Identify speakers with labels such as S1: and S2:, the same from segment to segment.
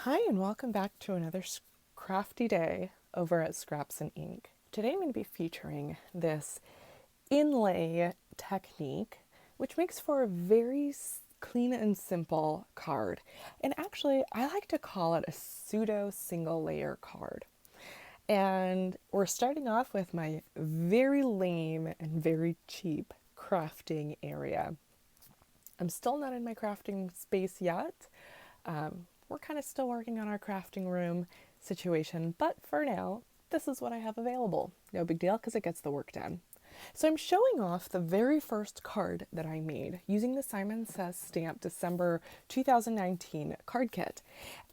S1: Hi, and welcome back to another crafty day over at Scraps and Ink. Today I'm going to be featuring this inlay technique, which makes for a very clean and simple card. And actually, I like to call it a pseudo single layer card. And we're starting off with my very lame and very cheap crafting area. I'm still not in my crafting space yet. We're kind of still working on our crafting room situation, but for now, this is what I have available. No big deal because it gets the work done. So I'm showing off the very first card that I made using the Simon Says stamp December 2019 card kit.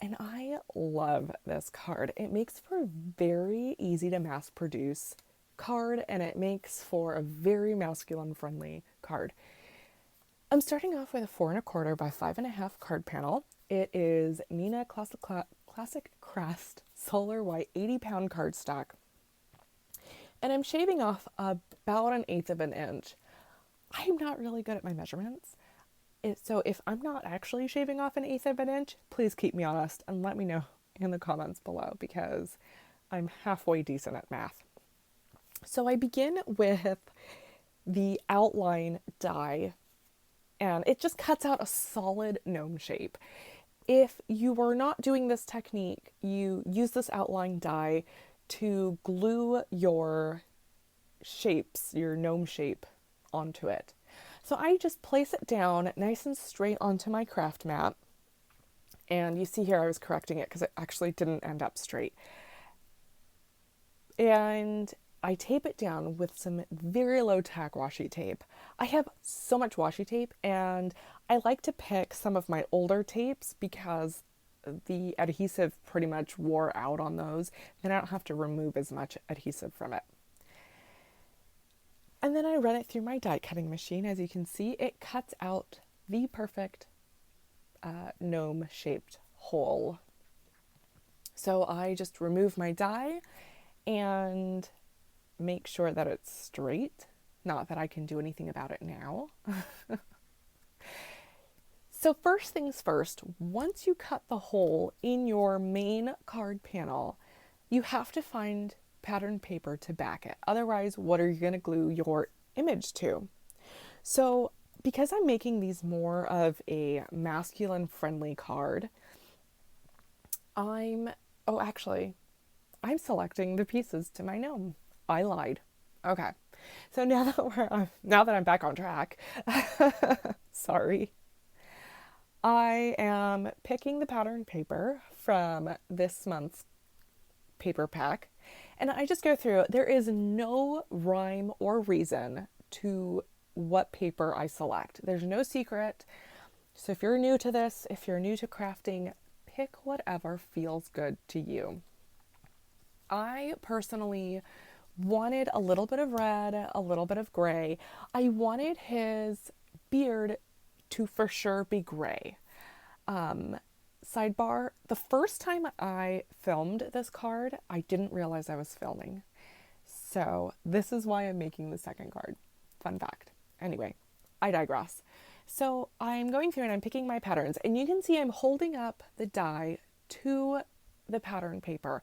S1: And I love this card. It makes for a very easy to mass produce card, and it makes for a very masculine friendly card. I'm starting off with a 4 1/4 by 5 1/2 card panel. It is Nina Classic Crest Solar White 80-pound cardstock. And I'm shaving off about 1/8 of an inch. I'm not really good at my measurements. So if I'm not actually shaving off 1/8 of an inch, please keep me honest and let me know in the comments below because I'm halfway decent at math. So I begin with the outline die, and it just cuts out a solid gnome shape. If you were not doing this technique, you use this outline die to glue your shapes, your gnome shape, onto it. So I just place it down nice and straight onto my craft mat. And you see here I was correcting it because it actually didn't end up straight. And I tape it down with some very low tack washi tape. I have so much washi tape, and I like to pick some of my older tapes because the adhesive pretty much wore out on those, and I don't have to remove as much adhesive from it. And then I run it through my die cutting machine. As you can see, it cuts out the perfect gnome shaped hole. So I just remove my die and make sure that it's straight. Not that I can do anything about it now. So first things first, once you cut the hole in your main card panel, you have to find pattern paper to back it. Otherwise, what are you going to glue your image to? So because I'm making these more of a masculine friendly card, I'm selecting the pieces to my gnome. I lied. Okay. So now that I'm back on track, sorry. I am picking the pattern paper from this month's paper pack, and I just go through. There is no rhyme or reason to what paper I select. There's no secret. So if you're new to this, if you're new to crafting, pick whatever feels good to you. I personally wanted a little bit of red, a little bit of gray. I wanted his beard to for sure be gray. Sidebar, the first time I filmed this card, I didn't realize I was filming. So this is why I'm making the second card. Fun fact. Anyway, I digress. So I'm going through and I'm picking my patterns, and you can see I'm holding up the die to the pattern paper.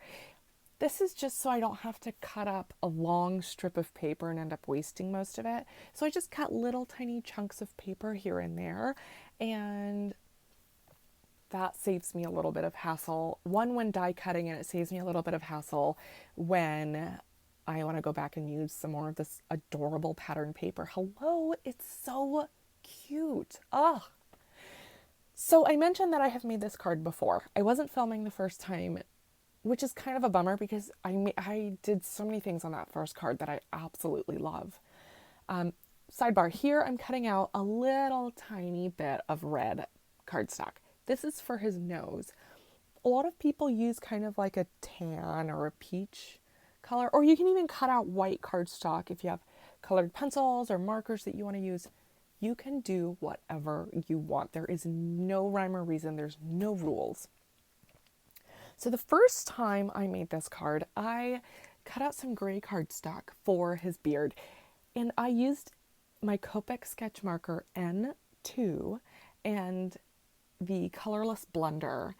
S1: This is just so I don't have to cut up a long strip of paper and end up wasting most of it. So I just cut little tiny chunks of paper here and there, and that saves me a little bit of hassle. One, when die cutting, and it saves me a little bit of hassle when I want to go back and use some more of this adorable pattern paper. Hello, it's so cute. Oh. So I mentioned that I have made this card before. I wasn't filming the first time, which is kind of a bummer because I did so many things on that first card that I absolutely love. Sidebar, here I'm cutting out a little tiny bit of red cardstock. This is for his nose. A lot of people use kind of like a tan or a peach color, or you can even cut out white cardstock if you have colored pencils or markers that you want to use. You can do whatever you want. There is no rhyme or reason. There's no rules. So the first time I made this card, I cut out some gray cardstock for his beard, and I used my Copic sketch marker N2 and the colorless blender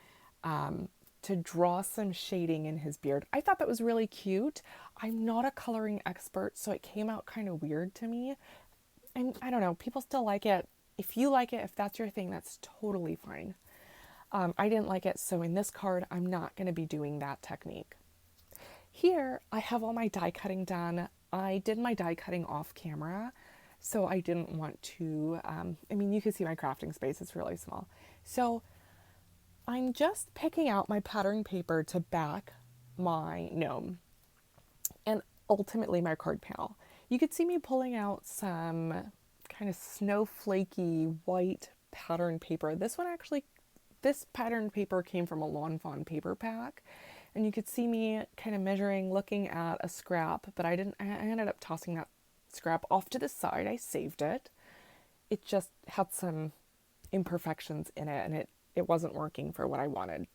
S1: to draw some shading in his beard. I thought that was really cute. I'm not a coloring expert, so it came out kind of weird to me. And I don't know, people still like it. If you like it, if that's your thing, that's totally fine. I didn't like it, so in this card, I'm not going to be doing that technique. Here, I have all my die cutting done. I did my die cutting off camera, so I didn't want to, you can see my crafting space, it's really small. So I'm just picking out my pattern paper to back my gnome and ultimately my card panel. You could see me pulling out some kind of snowflakey white pattern paper. This pattern paper came from a Lawn Fawn paper pack, and you could see me kind of measuring, looking at a scrap, but I ended up tossing that scrap off to the side. I saved it. It just had some imperfections in it, and it wasn't working for what I wanted.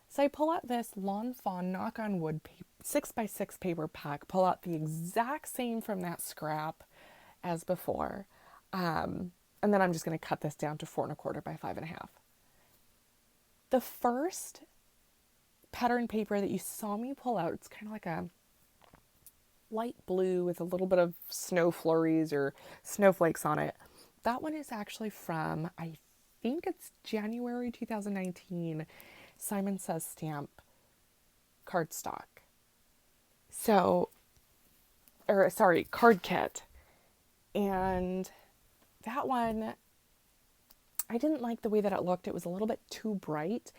S1: So I pull out this Lawn Fawn knock on wood 6x6 paper pack, pull out the exact same from that scrap as before. And then I'm just going to cut this down to 4 1/4 by 5 1/2. The first pattern paper that you saw me pull out, it's kind of like a light blue with a little bit of snow flurries or snowflakes on it. That one is actually from, I think it's January 2019, Simon Says stamp cardstock. Card kit. And that one, I didn't like the way that it looked. It was a little bit too bright.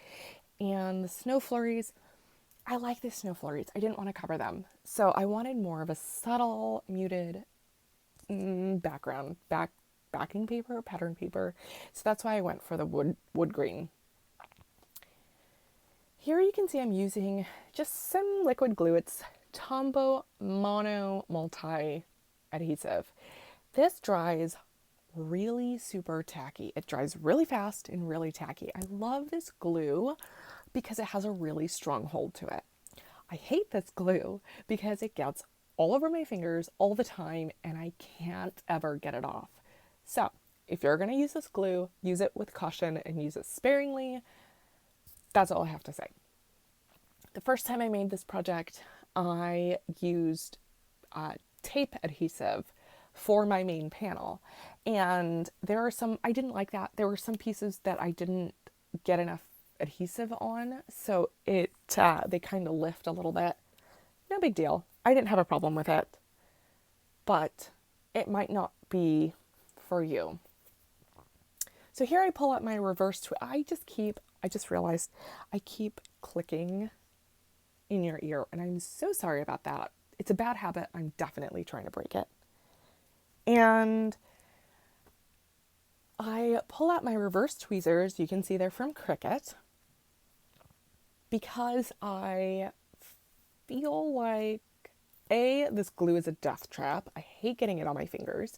S1: And the snow flurries, I like the snow flurries. I didn't want to cover them. So I wanted more of a subtle, muted background, backing paper, pattern paper. So that's why I went for the wood green. Here you can see I'm using just some liquid glue. It's Tombow Mono Multi Adhesive. This dries really super tacky. It dries really fast and really tacky. I love this glue because it has a really strong hold to it. I hate this glue because it gets all over my fingers all the time and I can't ever get it off. So if you're going to use this glue, use it with caution and use it sparingly. That's all I have to say. The first time I made this project, I used tape adhesive for my main panel. And I didn't like that. There were some pieces that I didn't get enough adhesive on. So they kind of lift a little bit. No big deal. I didn't have a problem with it. But it might not be for you. So here I pull out my reverse twist. I just realized I keep clicking in your ear, and I'm so sorry about that. It's a bad habit. I'm definitely trying to break it. And I pull out my reverse tweezers. You can see they're from Cricut because I feel like A, this glue is a death trap. I hate getting it on my fingers.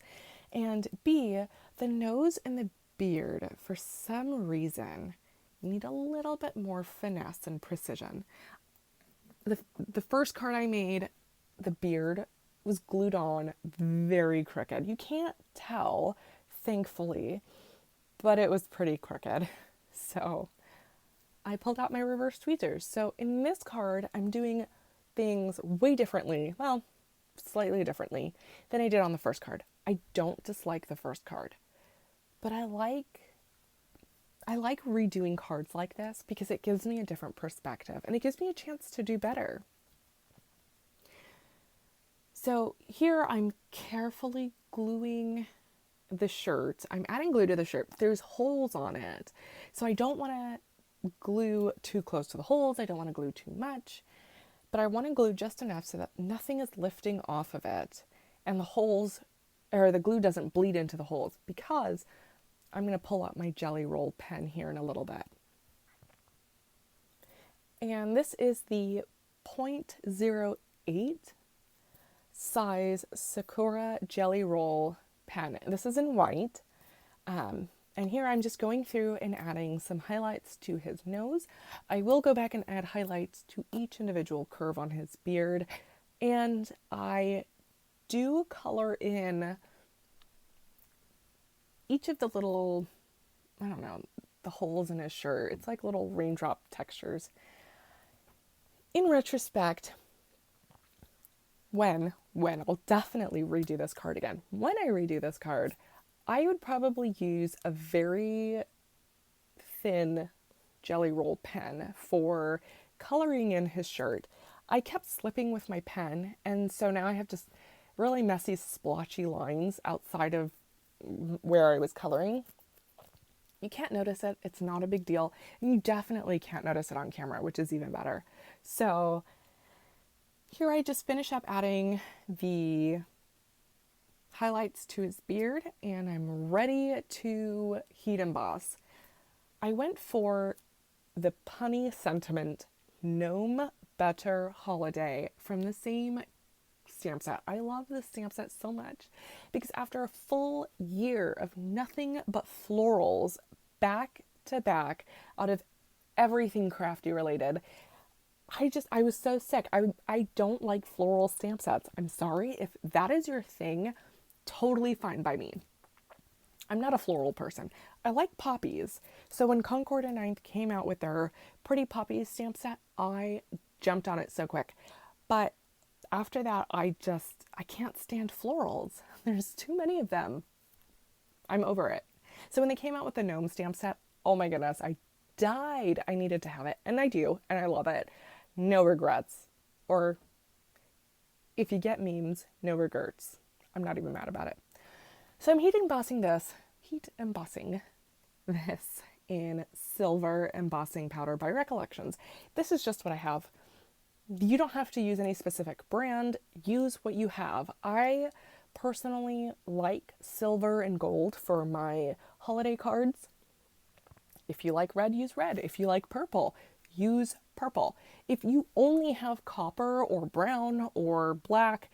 S1: And B, the nose and the beard, for some reason, need a little bit more finesse and precision. The first card I made, the beard was glued on very crooked. You can't tell, thankfully, but it was pretty crooked. So I pulled out my reverse tweezers. So in this card, I'm doing things way differently, well, slightly differently than I did on the first card. I don't dislike the first card, but I like redoing cards like this because it gives me a different perspective and it gives me a chance to do better. So here I'm carefully gluing the shirt. I'm adding glue to the shirt. There's holes on it. So I don't want to glue too close to the holes. I don't want to glue too much, but I want to glue just enough so that nothing is lifting off of it and the glue doesn't bleed into the holes, because I'm going to pull out my Jelly Roll pen here in a little bit. And this is the 0.08 size Sakura Jelly Roll pen. This is in white. And here I'm just going through and adding some highlights to his nose. I will go back and add highlights to each individual curve on his beard. And I do color in each of the little, the holes in his shirt. It's like little raindrop textures. in retrospect, when I'll definitely redo this card again. When I redo this card, I would probably use a very thin jelly roll pen for coloring in his shirt. I kept slipping with my pen, and so now I have just really messy splotchy lines outside of where I was coloring. You can't notice it, it's not a big deal, and you definitely can't notice it on camera, which is even better. So here I just finish up adding the highlights to his beard, and I'm ready to heat emboss. I went for the punny sentiment Gnome Better Holiday from the same stamp set. I love this stamp set so much because after a full year of nothing but florals back to back out of everything crafty related, I was so sick. I don't like floral stamp sets. I'm sorry. If that is your thing, totally fine by me. I'm not a floral person. I like poppies. So when Concord and Ninth came out with their Pretty Poppies stamp set, I jumped on it so quick. But after that, I can't stand florals. There's too many of them. I'm over it. So when they came out with the gnome stamp set, oh my goodness, I died. I needed to have it. And I do. And I love it. No regrets. Or if you get memes, no regrets. I'm not even mad about it. So I'm heat embossing this in silver embossing powder by Recollections. This is just what I have. You don't have to use any specific brand. Use what you have. I personally like silver and gold for my holiday cards. If you like red, use red. If you like purple, use purple. If you only have copper or brown or black,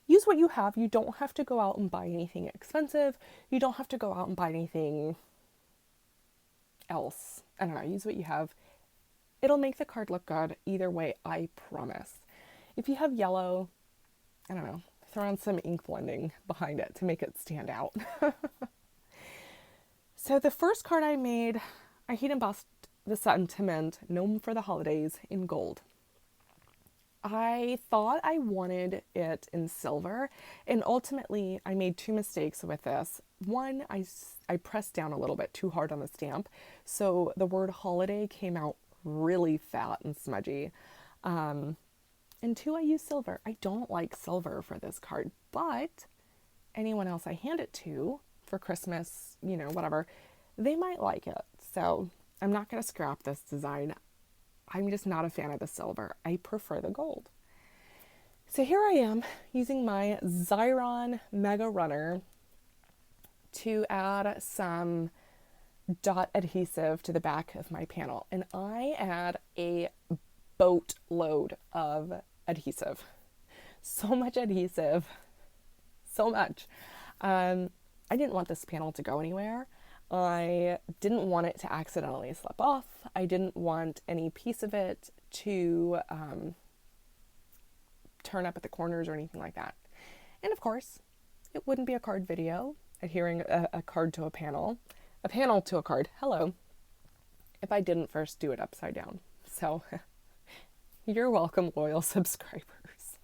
S1: use what you have. You don't have to go out and buy anything expensive. You don't have to go out and buy anything else. I don't know, use what you have. It'll make the card look good either way, I promise. If you have yellow, I don't know, throw on some ink blending behind it to make it stand out. So the first card I made, I heat embossed the sentiment Gnome for the Holidays in gold. I thought I wanted it in silver, and ultimately I made two mistakes with this. One, I pressed down a little bit too hard on the stamp, so the word holiday came out really fat and smudgy. And two, I used silver. I don't like silver for this card, but anyone else I hand it to for Christmas, whatever, they might like it. So I'm not going to scrap this design. I'm just not a fan of the silver. I prefer the gold. So here I am using my Xyron Mega Runner to add some dot adhesive to the back of my panel. And I add a boatload of adhesive. So much adhesive. So much. I didn't want this panel to go anywhere. I didn't want it to accidentally slip off. I didn't want any piece of it to turn up at the corners or anything like that. And of course, it wouldn't be a card video, adhering a card to a panel to a card, hello, if I didn't first do it upside down. So you're welcome, loyal subscribers.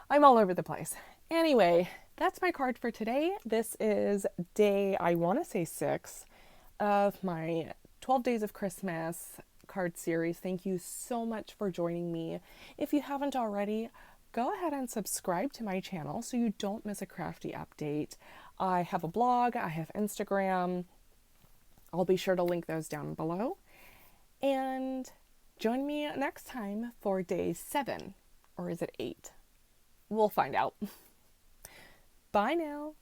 S1: I'm all over the place. Anyway, that's my card for today. This is day, I want to say 6 of my 12 Days of Christmas card series. Thank you so much for joining me. If you haven't already, go ahead and subscribe to my channel so you don't miss a crafty update. I have a blog, I have Instagram. I'll be sure to link those down below. And join me next time for day 7, or is it 8? We'll find out. Bye now.